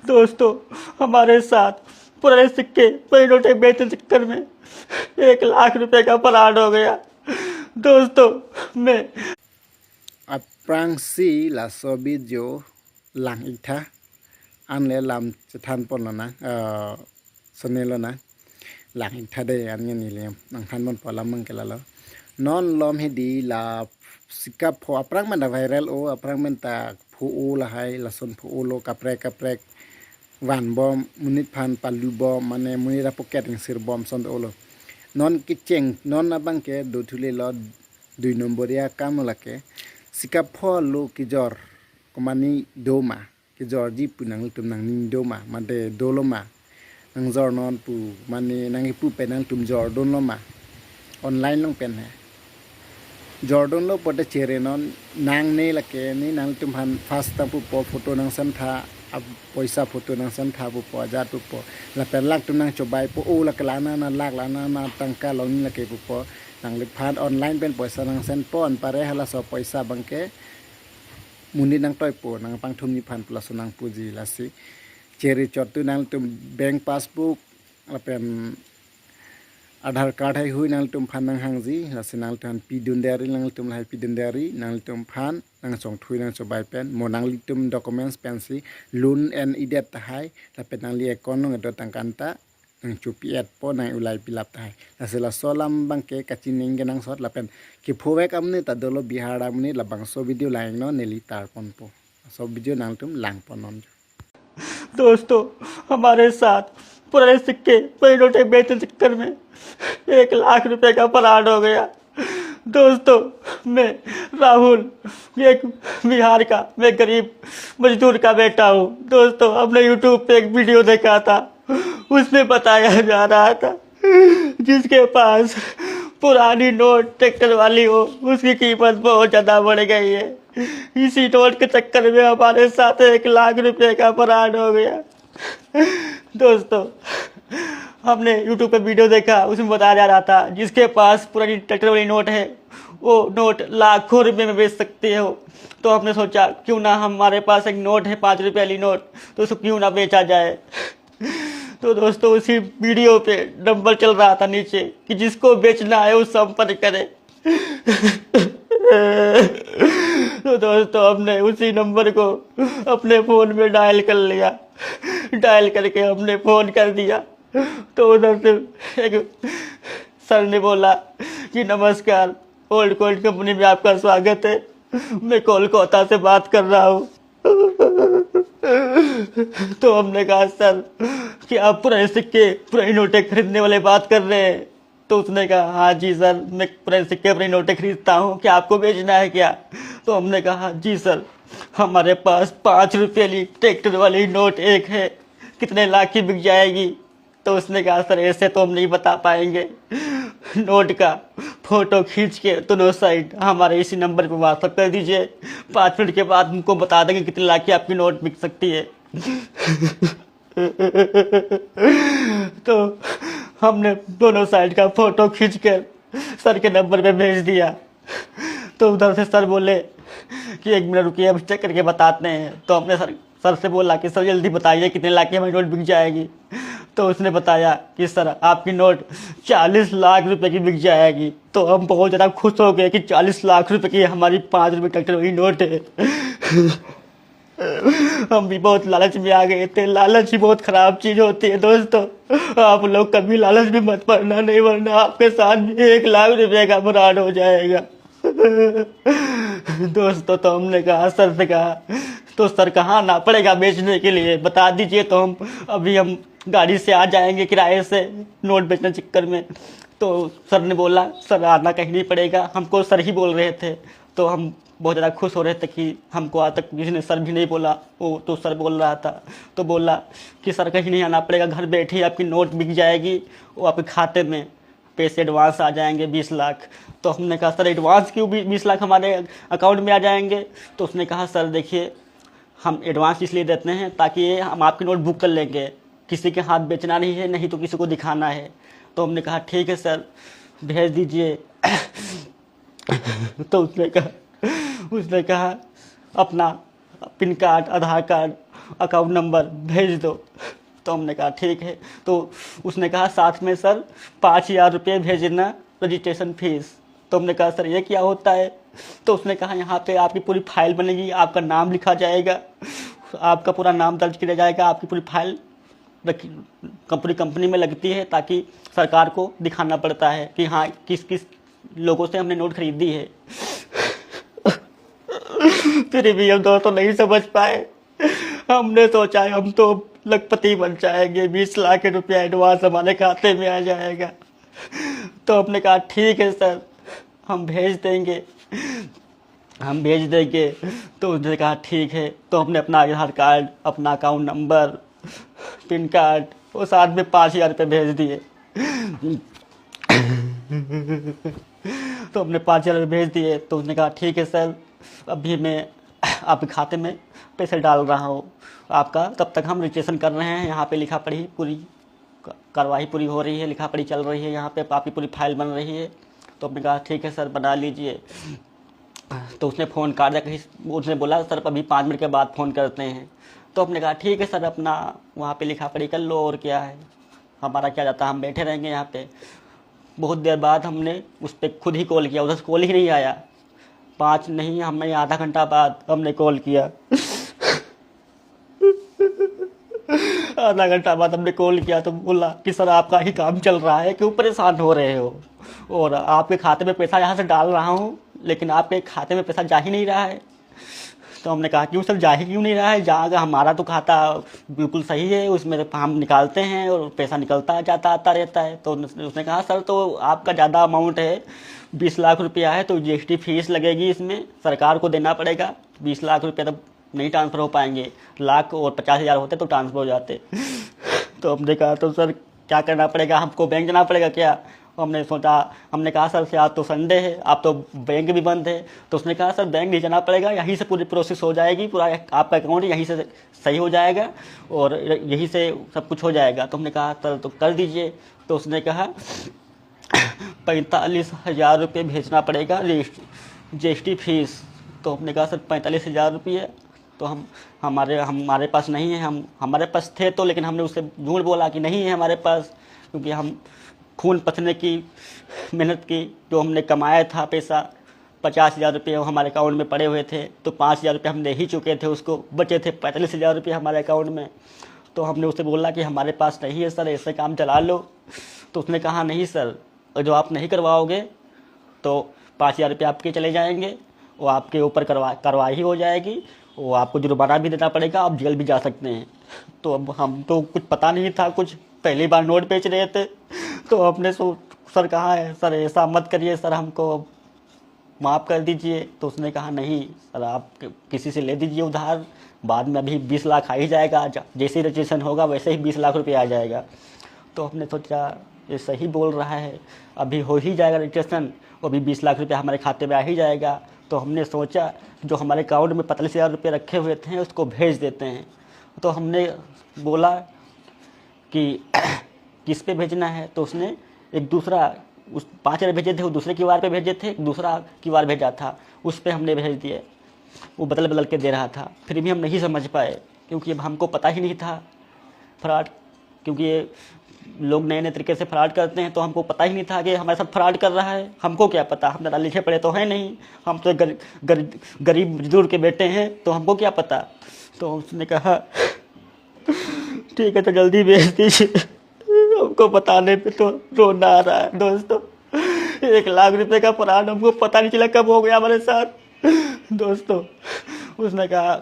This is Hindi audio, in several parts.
दोस्तों हमारे साथ पुराने सिक्के पुराने नोटें बेचने के चक्कर में 1 लाख रुपए का फ्रॉड हो गया। दोस्तों मैं aprangsi la video lang itha anle lam chathan ponlona sonelona lang itha de anya nile nang than mon polam mangkelalo non lom hedi la sikap pho aprang man viral o aprang man ta phu o la hai la son phu o lo kaprek wan bom munit phan palu bom mane munira pocket sir bom son o lo non kicheng non abang ke do thule lo 2 nomboria kamolake sikap pho lo kijor komani doma kijor ji punang tum nang ning doma made doloma nang jor non pu mani nang pu penang tum jor don loma online long pen hai jordan lo pote chere non nang ne lake ni nang tum han fast ta pu po photo nang san tha ab poisa photo nang san tha pu po ja tu po la pen lak tum nang chobai po o la kala na lak la na tangka lo ni lake pu po nang le phan online pen poisa nang sen pon pare hala so poisa bangke muni nang toy po nang pang thum ni phan plus nang puji la si chere chot tu nang tum bank passbook la pen Aadhaar card hai hui nang tum phan nang hangji la se nang tan pidun diary nang tum lai pidun diary nang tum phan nang chong thui nang chobai pen mo nang tum documents pen si loan and idet hai la pen nang li account nang do tang kanta nang chupi at po nang ulai pilap hai la se la solam bang ke kachining ge nang sot la pen ki phowek amne ta dolo bihara amne la bang so video laing no neli tar pon po so video nang tum lang ponon। दोस्तों हमारे साथ पुराने सिक्के पुराने नोटें बेचने के चक्कर में 1 लाख रुपए का फ्रॉड हो गया। दोस्तों मैं राहुल एक बिहार का मैं गरीब मजदूर का बेटा हूँ। दोस्तों हमने यूट्यूब पे एक वीडियो देखा था, उसमें बताया जा रहा था जिसके पास पुरानी नोट ट्रैक्टर वाली हो उसकी कीमत बहुत ज़्यादा बढ़ गई है। इसी नोट के चक्कर में हमारे साथ 1 लाख रुपए का फ्रॉड हो गया। दोस्तों हमने यूट्यूब पे वीडियो देखा, उसमें बताया जा रहा था जिसके पास पुरानी ट्रैक्टर वाली नोट है वो नोट लाखों रुपए में बेच सकते हो। तो हमने सोचा क्यों ना हमारे पास एक नोट है 5 रुपये वाली नोट, तो उसको क्यों ना बेचा जाए। तो दोस्तों उसी वीडियो पे नंबर चल रहा था नीचे कि जिसको बेचना है वो संपर्क करे। तो दोस्तों हमने उसी नंबर को अपने फ़ोन में डायल कर लिया, डायल करके हमने फ़ोन कर दिया तो उधर से एक सर ने बोला कि नमस्कार, ओल्ड कोल्ड कंपनी में आपका स्वागत है, मैं कोलकाता से बात कर रहा हूँ। तो हमने कहा सर कि आप पुराने सिक्के पुरानी नोटें खरीदने वाले बात कर रहे हैं। तो उसने कहा हाँ जी सर, मैं पुराने सिक्के पुरानी नोटें खरीदता हूँ, क्या आपको बेचना है क्या। तो हमने कहा जी सर हमारे पास 5 रुपये वाली ट्रैक्टर वाली नोट एक है, कितने लाख की बिक जाएगी। तो उसने कहा सर ऐसे तो हम नहीं बता पाएंगे, नोट का फोटो खींच के दोनों साइड हमारे इसी नंबर पर व्हाट्सएप कर दीजिए, 5 मिनट के बाद हमको बता देंगे कितने लाख की आपकी नोट बिक सकती है। तो हमने दोनों साइड का फोटो खींच कर सर के नंबर पे भेज दिया। तो उधर से सर बोले कि 1 मिनट रुकिए अब चेक करके बताते हैं। तो हमने सर से बोला कि सर जल्दी बताइए कितने लाख की हमारी नोट बिक जाएगी। तो उसने बताया कि सर आपकी नोट 40 लाख रुपए की बिक जाएगी। तो हम बहुत ज़्यादा खुश हो गए कि 40 लाख रुपए की हमारी 5 रुपये ट्रैक्टर वाली नोट है। हम भी बहुत लालच में आ गए थे। लालच ही बहुत ख़राब चीज़ होती है दोस्तों, आप लोग कभी लालच में मत पड़ना, नहीं वरना आपके साथ भी 1 लाख रुपए का फ्रॉड हो जाएगा। दोस्तों तो हमने कहा सर से कहा तो सर कहाँ आना पड़ेगा बेचने के लिए बता दीजिए, तो हम गाड़ी से आ जाएंगे किराए से नोट बेचने चक्कर में। तो सर ने बोला सर आना कहीं नहीं पड़ेगा, हमको सर ही बोल रहे थे। तो हम बहुत ज़्यादा खुश हो रहे थे कि हमको आज तक किसी ने सर भी नहीं बोला, वो तो सर बोल रहा था। तो बोला कि सर कहीं नहीं आना पड़ेगा, घर बैठे ही आपकी नोट बिक जाएगी, वो आपके खाते में पैसे एडवांस आ जाएंगे 20 लाख। तो हमने कहा सर एडवांस क्यों 20 लाख हमारे अकाउंट में आ जाएंगे। तो उसने कहा सर देखिए हम एडवांस इसलिए देते हैं ताकि हम आपकी नोट बुक कर लेंगे, किसी के हाथ बेचना नहीं है, नहीं तो किसी को दिखाना है। तो हमने कहा ठीक है सर भेज दीजिए। तो उसने कहा अपना पिन कार्ड, आधार कार्ड अकाउंट नंबर भेज दो। तो हमने कहा ठीक है। तो उसने कहा साथ में सर 5,000 रुपये भेजना रजिस्ट्रेशन फीस। तो हमने कहा सर ये क्या होता है? तो उसने कहा यहाँ पे आपकी पूरी फाइल बनेगी, आपका नाम लिखा जाएगा, आपका पूरा नाम दर्ज किया जाएगा, आपकी पूरी फाइल पूरी कंपनी में लगती है ताकि सरकार को दिखाना पड़ता है कि हाँ किस किस लोगों से हमने नोट खरीदी है। फिर भी हम दोस्तों नहीं समझ पाए। हमने सोचा हम तो लखपति बन जाएंगे, 20 लाख रुपया एडवांस हमारे खाते में आ जाएगा। तो हमने कहा ठीक है सर, हम भेज देंगे। तो उसने कहा ठीक है। तो हमने अपना आधार कार्ड, अपना अकाउंट नंबर, पिन कार्ड और साथ में 5,000 रुपये भेज दिए। तो हमने 5,000 रुपये भेज दिए। तो उसने कहा ठीक है सर, अभी मैं आपके खाते में पैसे डाल रहा हूँ आपका, तब तक हम रजिस्ट्रेशन कर रहे हैं, यहाँ पे लिखा पढ़ी पूरी कार्रवाई पूरी हो रही है, लिखा पढ़ी चल रही है, यहाँ पे आपकी पूरी फाइल बन रही है। तो हमने कहा ठीक है सर बना लीजिए। तो उसने फ़ोन काट दिया, कहीं उसने बोला सर अभी 5 मिनट के बाद फ़ोन करते हैं। तो हमने कहा ठीक है सर, अपना वहाँ पे लिखा पढ़ी कर लो, और क्या है, हमारा क्या जाता है, हम बैठे रहेंगे यहाँ पे। बहुत देर बाद हमने उस पर खुद ही कॉल किया, उधर से कॉल ही नहीं आया। 5 नहीं, हमें आधा घंटा बाद हमने कॉल किया। आधा घंटा बाद हमने कॉल किया तो बोला कि सर आपका ही काम चल रहा है, क्यों परेशान हो रहे हो, और आपके खाते में पैसा यहाँ से डाल रहा हूँ लेकिन आपके खाते में पैसा जा ही नहीं रहा है। तो हमने कहा क्यों सर, जा ही क्यों नहीं रहा है? जाएगा, हमारा तो खाता बिल्कुल सही है, उसमें हम निकालते हैं और पैसा निकलता जाता आता रहता है। तो उसने कहा सर तो आपका ज़्यादा अमाउंट है, 20 लाख रुपया है, तो GST फीस लगेगी, इसमें सरकार को देना पड़ेगा। 20 लाख रुपया तब नहीं ट्रांसफ़र हो पाएंगे, लाख और 50,000 होते तो ट्रांसफ़र हो जाते। तो हमने कहा तो सर क्या करना पड़ेगा, हमको बैंक जाना पड़ेगा क्या? हमने सोचा, हमने कहा सर से आज तो संडे है, आप तो बैंक भी बंद है। तो उसने कहा सर बैंक नहीं जाना पड़ेगा, यहीं से पूरी प्रोसेस हो जाएगी, पूरा आपका अकाउंट यहीं से सही हो जाएगा और यहीं से सब कुछ हो जाएगा। तो हमने कहा सर तो कर दीजिए। तो उसने कहा 45,000 रुपये भेजना पड़ेगा GST फीस। तो हमने कहा सर 45,000 रुपये तो हमारे पास नहीं है, हमारे पास थे तो, लेकिन हमने उससे झूठ बोला कि नहीं है हमारे पास, क्योंकि हम खून पसीने की मेहनत की जो हमने कमाया था पैसा, 50,000 रुपये हमारे अकाउंट में पड़े हुए थे, तो 5,000 रुपये हम दे ही चुके थे उसको, बचे थे 45,000 रुपये हमारे अकाउंट में। तो हमने उससे बोला कि हमारे पास नहीं है सर, ऐसे काम चला लो। तो उसने कहा नहीं सर, जो आप नहीं करवाओगे तो 5,000 रुपये आपके चले जाएंगे, वो आपके ऊपर कार्रवाई हो जाएगी, वो आपको जुर्माना भी देना पड़ेगा, आप जेल भी जा सकते हैं। तो अब हम तो कुछ पता नहीं था, कुछ पहली बार नोट बेच रहे थे। तो हमने सर कहा है सर ऐसा मत करिए सर, हमको माफ़ कर दीजिए। तो उसने कहा नहीं सर, आप किसी से ले दीजिए उधार, बाद में अभी 20 लाख आ ही जाएगा, जैसे रजिस्ट्रेशन होगा वैसे ही 20 लाख रुपये आ जाएगा। तो हमने सोचा ये सही बोल रहा है, अभी हो ही जाएगा रजिस्ट्रेशन, और भी 20 लाख रुपये हमारे खाते में आ ही जाएगा। तो हमने सोचा जो हमारे अकाउंट में 45,000 रुपये रखे हुए थे उसको भेज देते हैं। तो हमने बोला कि किस पे भेजना है? तो उसने एक दूसरा, उस 5,000 भेजे थे वो दूसरे QR पे भेजे थे, एक दूसरा QR भेजा था, उस पर हमने भेज दिए। वो बदल बदल के दे रहा था, फिर भी हम नहीं समझ पाए, क्योंकि अब हमको पता ही नहीं था फ्रॉड, क्योंकि ये लोग नए नए तरीके से फ्रॉड करते हैं, तो हमको पता ही नहीं था कि हमारे साथ फ्रॉड कर रहा है। हमको क्या पता, हम ज़्यादा लिखे पढ़े तो हैं नहीं, हम तो गरीब मजदूर के बेटे हैं, तो हमको क्या पता। तो उसने कहा ठीक है तो जल्दी भेज दीजिए। हमको बताने पे तो रोना आ रहा है दोस्तों, 1 लाख रुपए का फ्रॉड हमको पता नहीं चला कब हो गया हमारे साथ दोस्तों। उसने कहा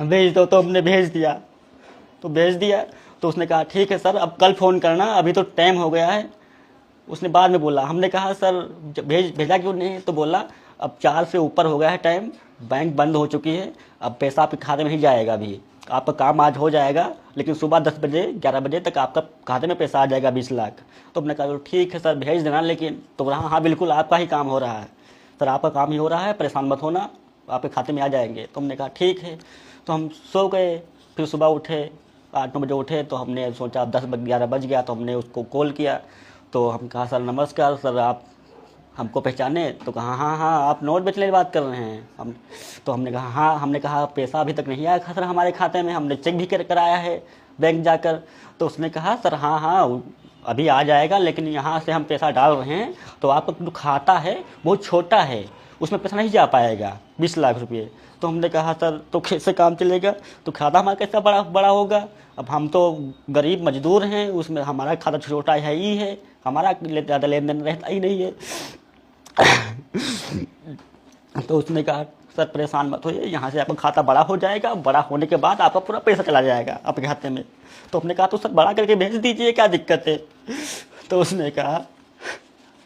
भेज दो, तो हमने भेज दिया। तो उसने कहा ठीक है सर, अब कल फ़ोन करना, अभी तो टाइम हो गया है। उसने बाद में बोला, हमने कहा सर भेजा क्यों नहीं? तो बोला अब 4 से ऊपर हो गया है टाइम, बैंक बंद हो चुकी है, अब पैसा आपके खाते में ही जाएगा, अभी आपका काम आज हो जाएगा, लेकिन सुबह 10 बजे 11 बजे तक आपका खाते में पैसा आ जाएगा 20 लाख। तो हमने कहा ठीक है सर भेज देना, लेकिन तो बोला हाँ बिल्कुल आपका ही काम हो रहा है सर, आपका काम ही हो रहा है, परेशान मत होना, आपके खाते में आ जाएंगे। तो हमने कहा ठीक है। तो हम सो गए, फिर सुबह उठे 8-9 बजे उठे, तो हमने सोचा 10-11 बज गया, तो हमने उसको कॉल किया। तो हम कहा सर नमस्कार सर, आप हमको पहचाने तो कहा हाँ हाँ आप नोट बेचने की बात कर रहे हैं। हमने कहा हाँ, हमने कहा पैसा अभी तक नहीं आया सर हमारे खाते में, हमने चेक भी कराया है बैंक जाकर। तो उसने कहा सर हाँ हाँ अभी आ जाएगा, लेकिन यहाँ से हम पैसा डाल रहे हैं तो आपका जो खाता है बहुत छोटा है, उसमें पैसा नहीं जा पाएगा 20 लाख रुपये। तो हमने कहा सर तो कैसे काम चलेगा, तो खाता हमारा कैसा बड़ा होगा, अब हम तो गरीब मजदूर हैं, उसमें हमारा खाता छोटा है ही है, हमारा ज़्यादा लेन देन रहता ही नहीं है। तो उसने कहा सर परेशान मत होइए, यहाँ से आपका खाता बड़ा हो जाएगा, बड़ा होने के बाद आपका पूरा पैसा चला जाएगा आपके खाते में। तो हमने कहा तो सर बड़ा करके भेज दीजिए, क्या दिक्कत है। तो उसने कहा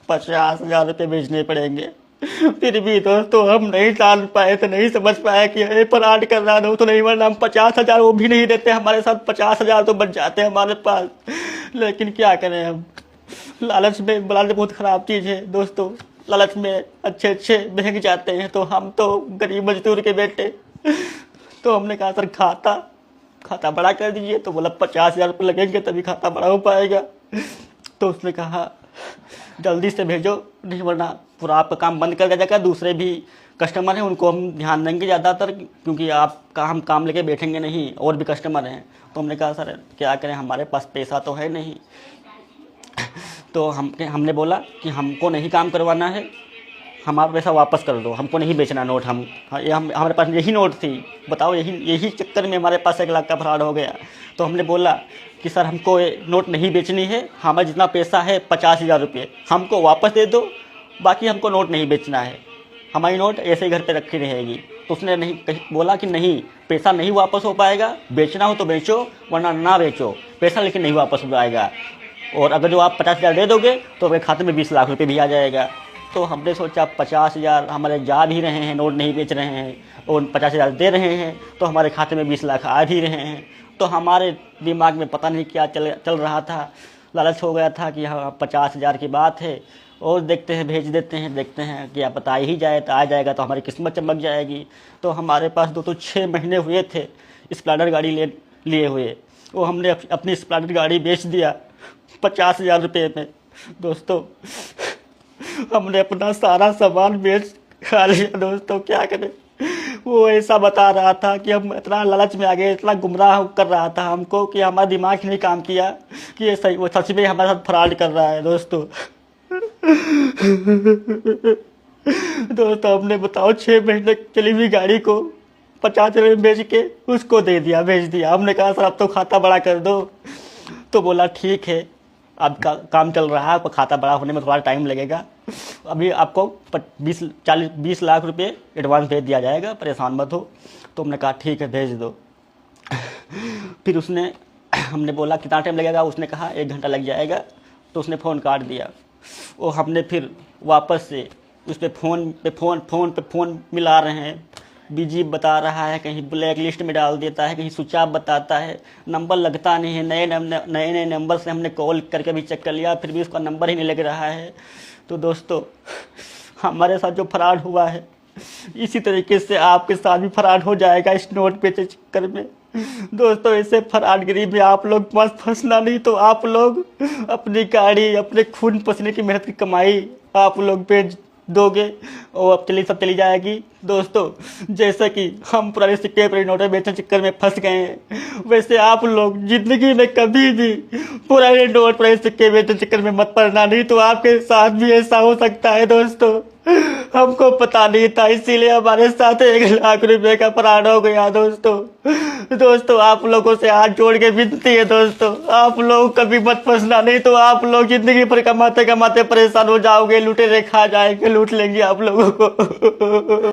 50,000 रुपये भेजने पड़ेंगे। फिर भी दोस्तों हम नहीं जान पाए थे, नहीं समझ पाए कि ये फ्रॉड कर रहा हो तो नहीं, वरना हम 50,000 वो भी नहीं देते हमारे साथ, 50,000 तो बच जाते हमारे पास। लेकिन क्या करें हम, लालच में लालच बहुत ख़राब चीज़ है दोस्तों, लालच में अच्छे बहक जाते हैं। तो हम तो गरीब मजदूर के बेटे। तो हमने कहा सर खाता बड़ा कर दीजिए। तो बोला 50,000 रुपये लगेंगे तभी खाता बड़ा हो पाएगा। तो उसने कहा जल्दी से भेजो, नहीं वरना पूरा आपका काम बंद कर दिया जाएगा, दूसरे भी कस्टमर हैं उनको हम ध्यान देंगे ज़्यादातर, क्योंकि आपका हम काम लेके बैठेंगे नहीं, और भी कस्टमर हैं। तो हमने कहा सर क्या करें, हमारे पास पैसा तो है नहीं। तो हमने बोला कि हमको नहीं काम करवाना है, हमारा पैसा वापस कर दो, हमको नहीं बेचना नोट। हमारे पास यही नोट थी, बताओ यही चक्कर में हमारे पास 1 लाख का फ्रॉड हो गया। तो हमने बोला कि सर हमको नोट नहीं बेचनी है, हमारा जितना पैसा है 50,000 रुपये हमको वापस दे दो, बाकी हमको नोट नहीं बेचना है, हमारी नोट ऐसे ही घर पे रखी रहेगी। तो उसने नहीं बोला कि नहीं पैसा नहीं वापस हो पाएगा, बेचना हो तो बेचो वरना ना बेचो, पैसा लेकिन नहीं वापस हो पाएगा, और अगर जो आप 50,000 दे दोगे तो मेरे खाते में 20 लाख रुपये भी आ जाएगा। तो हमने सोचा 50,000 हमारे जा भी रहे हैं, नोट नहीं बेच रहे हैं, और 50,000 दे रहे हैं तो हमारे खाते में 20 लाख आ भी रहे हैं। तो हमारे दिमाग में पता नहीं क्या चल रहा था, लालच हो गया था कि हाँ 50,000 की बात है, और देखते हैं भेज देते हैं, देखते हैं कि आप बता ही जाए तो आ जाएगा तो हमारी किस्मत चमक जाएगी। तो हमारे पास 6 महीने हुए थे स्प्लेंडर गाड़ी लिए हुए, वो हमने अपनी स्प्लेंडर गाड़ी बेच दिया 50,000 रुपये में। दोस्तों हमने अपना सारा सामान बेच खा लिया दोस्तों, क्या करें। वो ऐसा बता रहा था कि हम इतना लालच में आ गए, इतना गुमराह कर रहा था हमको कि हमारा दिमाग ही नहीं काम किया कि ये सही, वो सच में हमारे साथ फ्रॉड कर रहा है दोस्तों। दोस्तों हमने बताओ 6 महीने चली हुई गाड़ी को 50,000 में बेच के उसको भेज दिया। हमने कहा सर अब तो खाता बड़ा कर दो। तो बोला ठीक है, आपका काम चल रहा है, आपका खाता बड़ा होने में थोड़ा टाइम लगेगा, अभी आपको 20 लाख रुपये एडवांस भेज दिया जाएगा, परेशान मत हो। तो हमने कहा ठीक है भेज दो। फिर हमने बोला कितना टाइम लगेगा, उसने कहा 1 घंटा लग जाएगा। तो उसने फ़ोन काट दिया। और हमने फिर वापस से उस पर फ़ोन मिला रहे हैं, बिजी बता रहा है, कहीं ब्लैक लिस्ट में डाल देता है, कहीं स्विच ऑफ बताता है, नंबर लगता नहीं है, नए नंबर से हमने कॉल करके भी चेक कर लिया, फिर भी उसका नंबर ही नहीं लग रहा है। तो दोस्तों हमारे साथ जो फ्रॉड हुआ है, इसी तरीके से आपके साथ भी फ्रॉड हो जाएगा इस नोट बेचने चक्कर में। दोस्तों ऐसे फ्रॉडगिरी में आप लोग मत फंसना, नहीं तो आप लोग अपनी गाड़ी, अपने खून पसीने की मेहनत की कमाई आप लोग बेच दोगे और अब सब चली जाएगी। दोस्तों जैसे कि हम पुराने सिक्के पुराने नोटें बेचने चक्कर में फंस गए हैं, वैसे आप लोग जिंदगी में कभी भी पुराने नोट पुराने सिक्के बेचने चक्कर में मत पड़ना, नहीं तो आपके साथ भी ऐसा हो सकता है। दोस्तों हमको पता नहीं था, इसीलिए हमारे साथ 1 लाख रुपए का फ्रॉड हो गया। दोस्तों आप लोगों से हाथ जोड़ के विनती है दोस्तों, आप लोग कभी मत फंसना, नहीं तो आप लोग जिंदगी भर कमाते कमाते परेशान हो जाओगे, लुटेरे खा जाएंगे, लूट लेंगे आप लोगों को।